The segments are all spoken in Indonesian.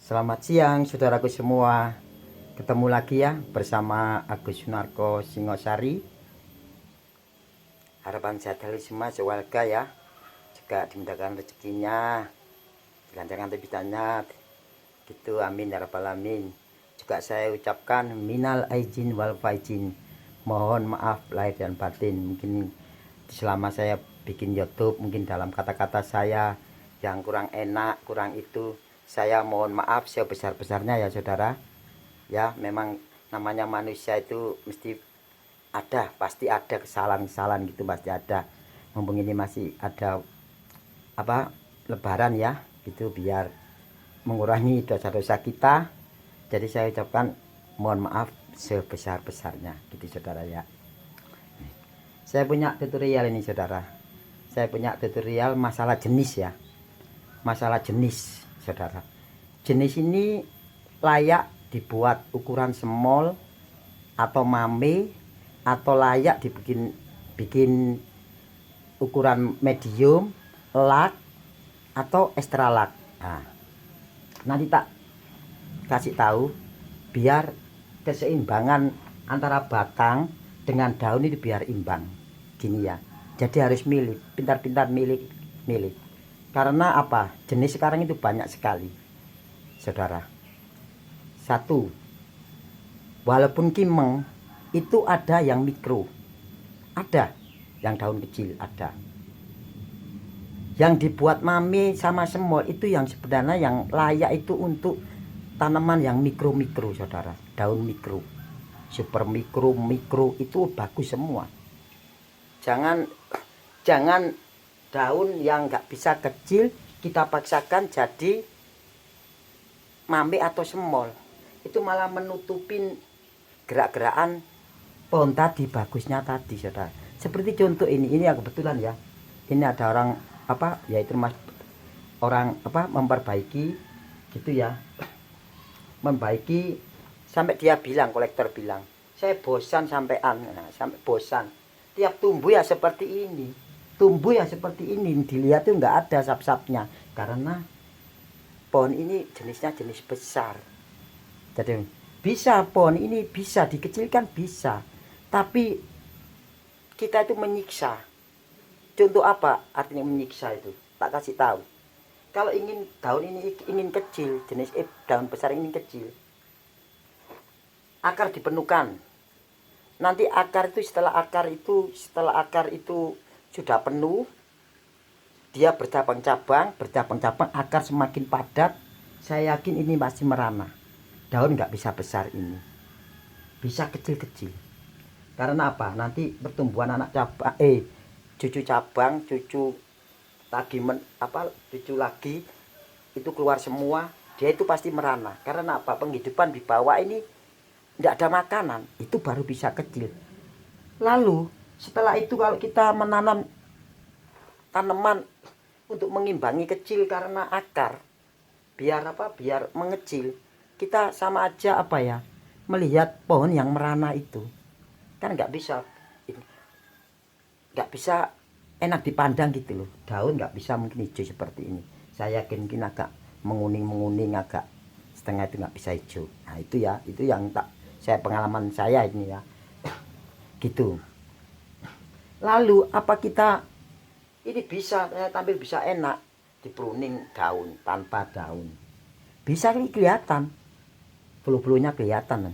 Selamat siang saudaraku semua. Ketemu lagi ya bersama Agus Sunarko Singosari. Harapan sehat semua sewarga ya. Juga dimudahkan rezekinya, dilancarkan aktivitasnya. Gitu, amin ya rabbal alamin. Juga saya ucapkan minal aizin wal faizin. Mohon maaf lahir dan batin. Mungkin selama saya bikin YouTube, mungkin dalam kata-kata saya yang kurang enak, kurang itu, saya mohon maaf sebesar-besarnya ya saudara. Ya memang namanya manusia itu mesti ada, pasti ada kesalahan-kesalahan gitu, pasti ada. Mumpung ini masih ada lebaran ya gitu, biar mengurangi dosa-dosa kita, jadi saya ucapkan mohon maaf sebesar-besarnya gitu saudara ya. Saya punya tutorial ini saudara, saya punya tutorial masalah jenis ya, masalah jenis saudara. Jenis ini layak dibuat ukuran small atau mame, atau layak bikin ukuran medium, large, atau extra large. Nah, nanti tak kasih tahu biar keseimbangan antara batang dengan daun ini biar imbang. Gini ya. Jadi harus milih, pintar-pintar milih. Karena apa? Jenis sekarang itu banyak sekali. Saudara. Satu, walaupun kimeng itu ada yang mikro, ada yang daun kecil, ada yang dibuat mame sama semol, itu yang sebenarnya yang layak itu untuk tanaman yang mikro saudara, daun mikro, super mikro itu bagus semua. Jangan daun yang nggak bisa kecil kita paksakan jadi mame atau semol, itu malah menutupin gerak-gerakan pohon tadi, bagusnya tadi saudara. Seperti contoh ini ya, kebetulan ya, ini ada orang yaitu orang memperbaiki gitu ya, membaiki sampai dia bilang, kolektor bilang, saya bosan sampai bosan, tiap tumbuh ya seperti ini, dilihat tuh nggak ada sap-sapnya, karena pohon ini jenisnya jenis besar. Jadi bisa pohon ini bisa dikecilkan, bisa, tapi kita itu menyiksa. Contoh apa artinya menyiksa itu? Tak kasih tahu. Kalau ingin daun ini ingin kecil, jenis daun besar ini kecil, akar dipenuhkan. Nanti setelah akar itu sudah penuh, dia bercabang-cabang, akar semakin padat. Saya yakin ini masih merana. Daun nggak bisa besar ini, bisa kecil-kecil. Karena apa? Nanti pertumbuhan anak cabang, cucu cabang, cucu lagi itu keluar semua, dia itu pasti merana. Karena apa? Penghidupan di bawah ini tidak ada makanan, itu baru bisa kecil. Lalu setelah itu kalau kita menanam tanaman untuk mengimbangi kecil karena akar, biar mengecil, kita sama aja melihat pohon yang merana itu kan nggak bisa enak dipandang gitu loh. Daun nggak bisa mungkin hijau seperti ini, saya yakin mungkin agak menguning agak setengah, itu nggak bisa hijau. Nah itu ya, itu yang pengalaman saya ini ya gitu. Lalu apa kita ini bisa tampil bisa enak di pruning daun tanpa daun, bisa kelihatan bulu-bulunya kelihatan.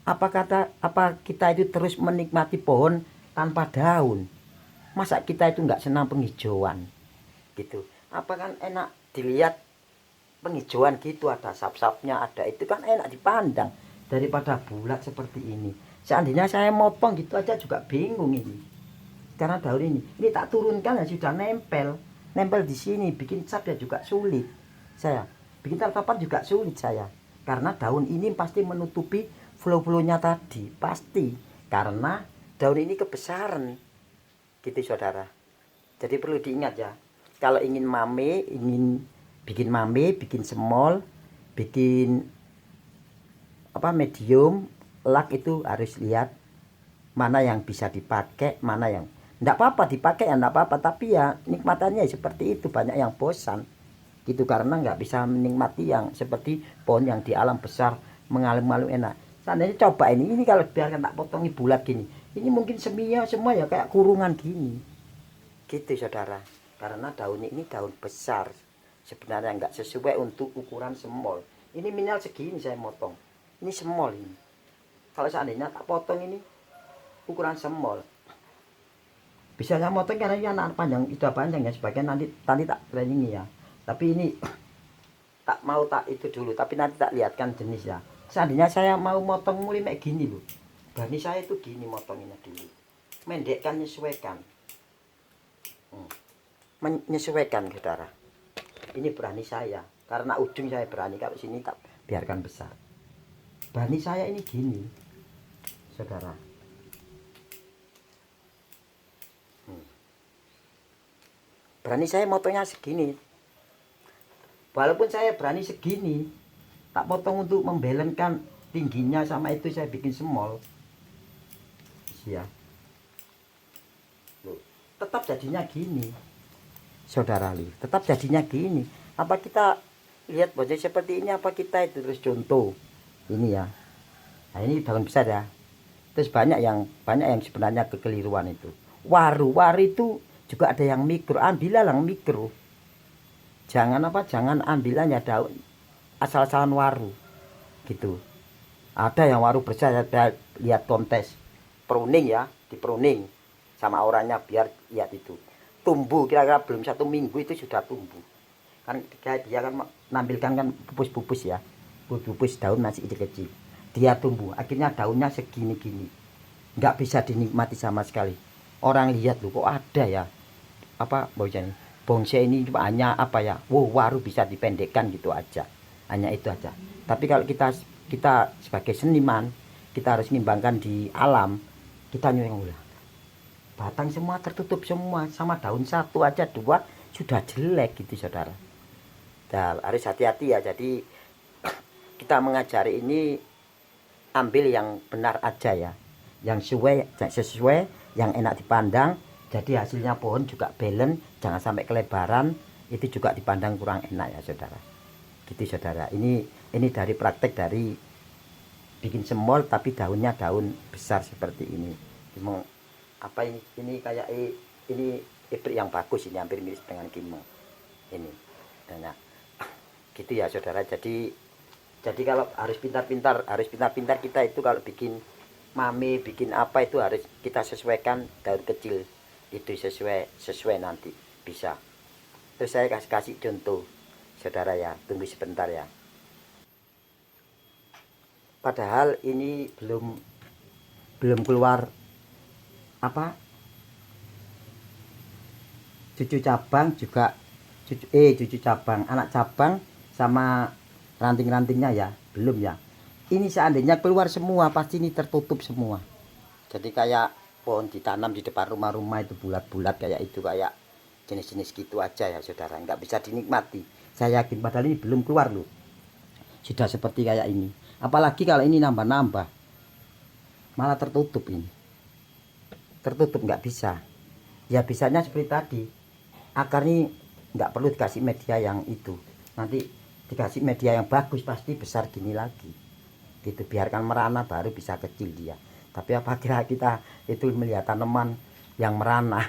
Apa kita itu terus menikmati pohon tanpa daun? Masa kita itu nggak senang penghijauan gitu? Apa kan enak dilihat penghijauan gitu, ada sap-sapnya, ada itu kan enak dipandang daripada bulat seperti ini. Seandainya saya motong gitu aja juga bingung ini, karena daun ini tak turunkan ya sudah nempel di sini, bikin cat ya juga sulit saya, bikin tatapan juga sulit saya, karena daun ini pasti menutupi flow-flownya tadi, pasti, karena daun ini kebesaran gitu saudara. Jadi perlu diingat ya, kalau ingin bikin small, bikin medium, large, itu harus lihat mana yang bisa dipakai, mana yang enggak apa-apa dipakai ya enggak apa-apa, tapi ya nikmatannya seperti itu, banyak yang bosan gitu, karena nggak bisa menikmati yang seperti pohon yang di alam besar mengalun-alun enak. Seandainya coba ini kalau biarkan tak potongi bulat gini, ini mungkin semua ya kayak kurungan gini gitu saudara, karena daunnya ini daun besar sebenarnya nggak sesuai untuk ukuran semol. Ini minimal segini saya motong, ini semol ini. Kalau seandainya tak potong ini ukuran semol, bisa saya motong karena ini anak panjang, sudah panjang ya, sebagian nanti tak training ya. Tapi ini tak mau tak itu dulu, tapi nanti tak lihatkan jenis ya. Seandainya saya mau motong mulai kayak gini loh, berani saya itu gini motonginnya dulu, mendekkan, menyesuaikan, menyesuaikan saudara. Ini berani saya, karena ujung saya berani, kalau sini tak biarkan besar. Berani saya ini gini saudara. Berani saya motongnya segini. Walaupun saya berani segini, tak potong untuk membelenkan tingginya, sama itu saya bikin semol ya. Tetap jadinya gini saudara, tetap jadinya gini. Apa kita lihat wajah seperti ini, apa kita itu terus contoh ini ya. Nah ini daun besar ya. Terus banyak yang sebenarnya kekeliruan itu. Waru itu juga ada yang mikro, ambillah yang mikro. Jangan ambilannya daun asal-asalan waru gitu. Ada yang waru besar, saya lihat kontes pruning ya, di pruning sama orangnya biar lihat itu tumbuh, kira-kira belum 1 minggu itu sudah tumbuh. Kan dia kan menampilkan kan pupus ya, pupus daun masih kecil, dia tumbuh, akhirnya daunnya segini-gini, nggak bisa dinikmati sama sekali. Orang lihat loh, kok ada ya apa bonsai ini cuma hanya apa ya, waru bisa dipendekkan gitu aja, hanya itu aja. Tapi kalau kita sebagai seniman, kita harus mengembangkan di alam, kita nyuruh batang semua tertutup semua, sama daun satu aja 2 sudah jelek gitu saudara. Nah, harus hati-hati ya. Jadi kita mengajari ini ambil yang benar aja ya, yang sesuai, yang enak dipandang. Jadi hasilnya pohon juga balance, jangan sampai kelebaran, itu juga dipandang kurang enak ya saudara. Gitu saudara. Ini dari praktek dari bikin semol tapi daunnya daun besar seperti ini. Memang apa ini kayak ini ibrik yang bagus, ini hampir mirip dengan kimong ini. Nah, gitu ya saudara. Jadi kalau harus pintar-pintar kita itu, kalau bikin mame, bikin apa itu harus kita sesuaikan daun kecil itu sesuai nanti bisa. Terus saya kasih contoh saudara ya, tunggu sebentar ya. Padahal ini belum keluar apa cucu cabang juga, cucu cabang, anak cabang sama ranting-rantingnya ya, belum ya. Ini seandainya keluar semua pasti ini tertutup semua. Jadi kayak pohon ditanam di depan rumah-rumah itu bulat-bulat kayak itu, kayak jenis-jenis gitu aja ya saudara, nggak bisa dinikmati. Saya yakin padahal ini belum keluar loh, sudah seperti kayak ini. Apalagi kalau ini nambah-nambah, malah tertutup ini. Tertutup nggak bisa. Ya bisanya seperti tadi. Akar ini nggak perlu dikasih media yang itu. Nanti dikasih media yang bagus pasti besar gini lagi. Gitu, biarkan merana baru bisa kecil dia. Tapi apa kira kita itu melihat tanaman yang merana.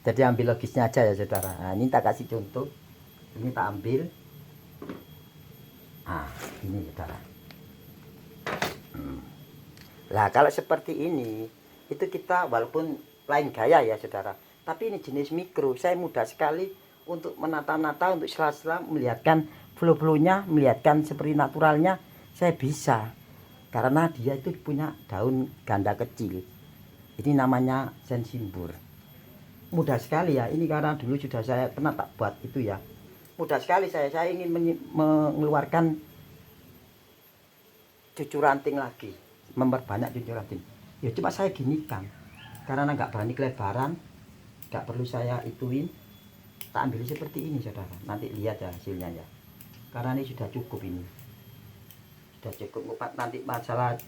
Jadi ambil logisnya aja ya saudara. Nah, ini tak kasih contoh. Ini tak ambil. Nah, ini saudara. Lah kalau seperti ini, itu kita walaupun lain gaya ya saudara, tapi ini jenis mikro. Saya mudah sekali untuk menata-nata, untuk sela-sela melihatkan flow-flownya, melihatkan seperti naturalnya. Saya bisa, karena dia itu punya daun ganda kecil. Ini namanya sensimbur. Mudah sekali ya, ini karena dulu sudah saya pernah tak buat itu ya. Mudah sekali saya ingin mengeluarkan cucu ranting lagi, memperbanyak cucu ranting. Ya cuma saya ginikan, karena nggak berani kelebaran, nggak perlu saya ituin, tak ambil seperti ini saudara. Nanti lihat ya hasilnya ya, karena ini sudah cukup, ini sudah cukup. Nanti masalah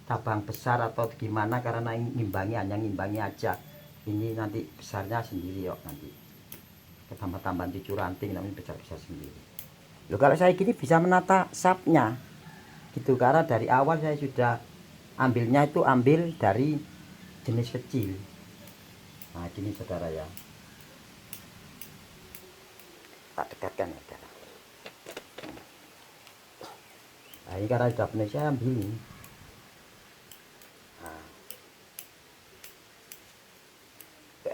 cabang besar atau gimana, karena ngimbangi hanya ngimbangi aja, ini nanti besarnya sendiri yuk nanti. tambah-tambahan cucu ranting namanya besar-besar sendiri. Loh, kalau saya gini bisa menata sapnya gitu, karena dari awal saya sudah ambilnya itu ambil dari jenis kecil. Nah gini saudara ya, tak dekatkan ya saudara. Nah ini karena sudah penuh saya ambil ini. Nah,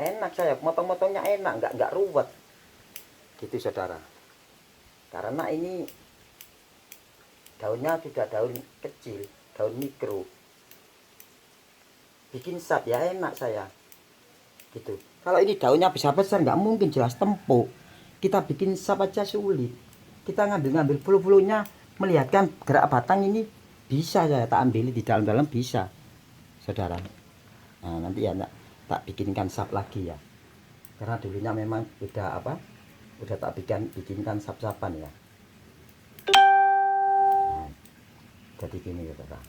enak, saya motong-motongnya enak, nggak ruwet gitu saudara, karena ini daunnya sudah daun kecil, daun mikro, bikin sap ya enak saya gitu. Kalau ini daunnya besar-besar nggak mungkin, jelas tempuk. Kita bikin sap aja sulit, kita ngambil flu-flunya, melihatkan gerak batang ini bisa saya tak ambil di dalam-dalam bisa saudara. Nah nanti ya tak bikinkan sap lagi ya, karena dulunya memang udah udah tak bikinkan sap-sapan ya. Nah, jadi gini ya saudara.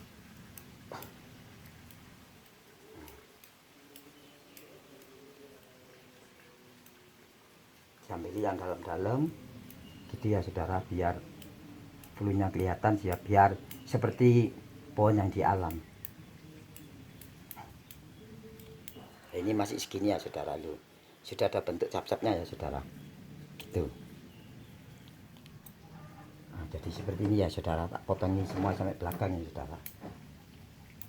Sambil yang dalam-dalam gitu ya saudara, biar bulunya kelihatan ya, biar seperti pohon yang di alam. Ini masih segini ya saudara, lu sudah ada bentuk cap-capnya ya saudara gitu. Nah, jadi seperti ini ya saudara, tak potong ini semua sampai belakang ya saudara.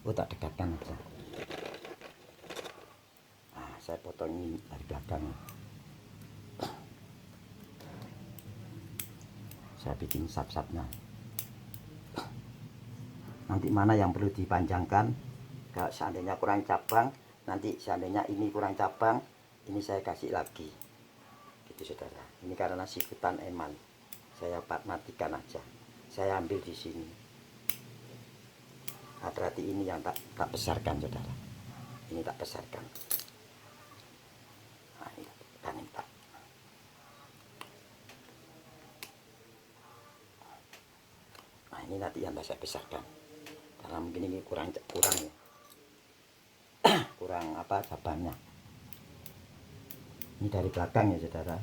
Tak dekatkan aja. Nah, saya potong ini dari belakang, saya bikin sap-sapnya. Nanti mana yang perlu dipanjangkan, kalau seandainya kurang cabang, nanti seandainya ini kurang cabang, ini saya kasih lagi gitu saudara. Ini karena sikutan eman, saya matikan aja, saya ambil di sini. Nah, berarti ini yang tak besarkan saudara, ini tak besarkan. Nah, ini tak. Nah ini nanti yang saya besarkan, karena mungkin ini kurang ya. kurang cabangnya. Ini dari belakang ya saudara.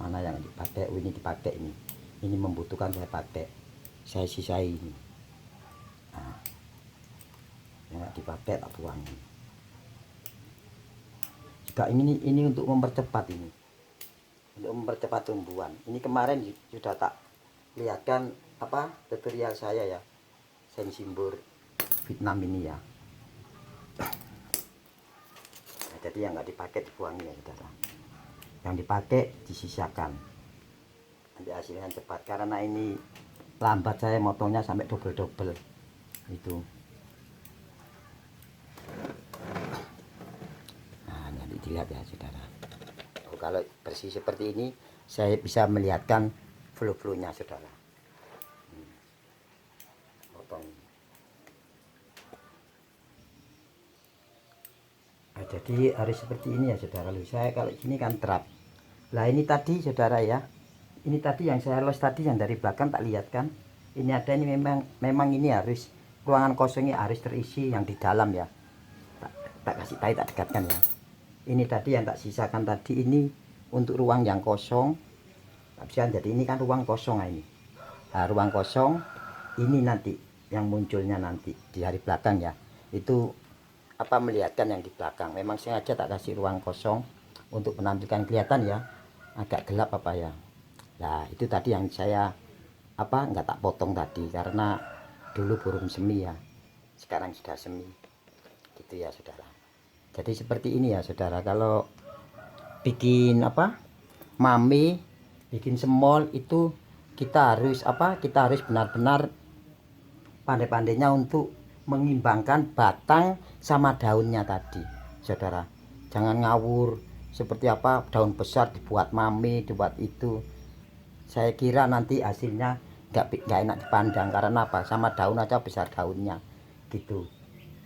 Mana yang dipakai? Ini dipakai ini. Ini membutuhkan saya pakai. Saya sisai ini. Nah, yang nggak dipakai tak buang ini. Juga ini untuk mempercepat ini. Untuk mempercepat tumbuhan. Ini kemarin sudah tak lihatkan tutorial saya ya. Sensimbur Vietnam ini ya. Nah, jadi yang nggak dipakai dibuang ya saudara, yang dipakai disisakan, nanti hasilnya cepat. Karena ini lambat saya motongnya sampai double itu. Nah nanti dilihat ya saudara. Kalau bersih seperti ini saya bisa melihatkan flu-flunya saudara. Potong. Nah, jadi harus seperti ini ya saudara. Saya kalau gini kan terap. Lah ini tadi saudara ya, ini tadi yang saya los tadi yang dari belakang tak lihat kan. Ini ada, ini memang ini harus ruangan kosongnya harus terisi yang di dalam ya. Tak kasih tahu, tak dekatkan ya. Ini tadi yang tak sisakan tadi, ini untuk ruang yang kosong. Tak bisa, jadi ini kan ruang kosong ini. Nah, ruang kosong ini nanti yang munculnya nanti di hari belakang ya. Itu melihatkan yang di belakang. Memang sengaja tak kasih ruang kosong untuk menampilkan kelihatan ya, agak gelap ya. Nah itu tadi yang saya nggak tak potong tadi, karena dulu belum semi ya, sekarang sudah semi gitu ya saudara. Jadi seperti ini ya saudara, kalau bikin mame, bikin semol itu kita harus benar-benar pandai-pandainya untuk mengimbangkan batang sama daunnya tadi saudara. Jangan ngawur seperti daun besar dibuat mame, dibuat itu. Saya kira nanti hasilnya nggak enak dipandang, karena sama daun aja besar daunnya gitu.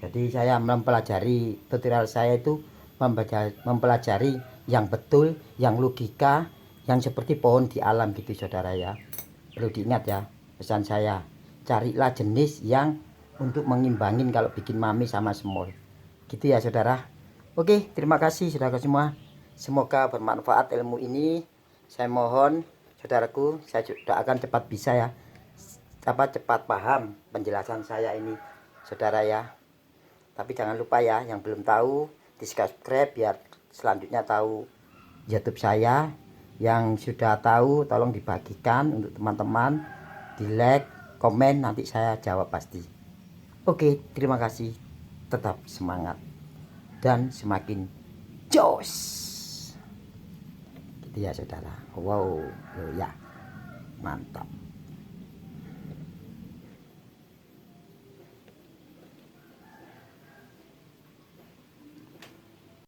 Jadi saya mempelajari tutorial saya itu mempelajari yang betul, yang logika, yang seperti pohon di alam gitu saudara ya. Perlu diingat ya pesan saya, carilah jenis yang untuk mengimbangin kalau bikin mami sama semol gitu ya saudara. Oke, terima kasih saudara semua. Semoga bermanfaat ilmu ini. Saya mohon saudaraku, saya doakan cepat bisa ya, cepat paham penjelasan saya ini saudara ya. Tapi jangan lupa ya, yang belum tahu di subscribe biar selanjutnya tahu YouTube saya. Yang sudah tahu tolong dibagikan untuk teman-teman, di like, komen, nanti saya jawab pasti. Oke, terima kasih, tetap semangat dan semakin jos gitu ya saudara. Wow, ya mantap.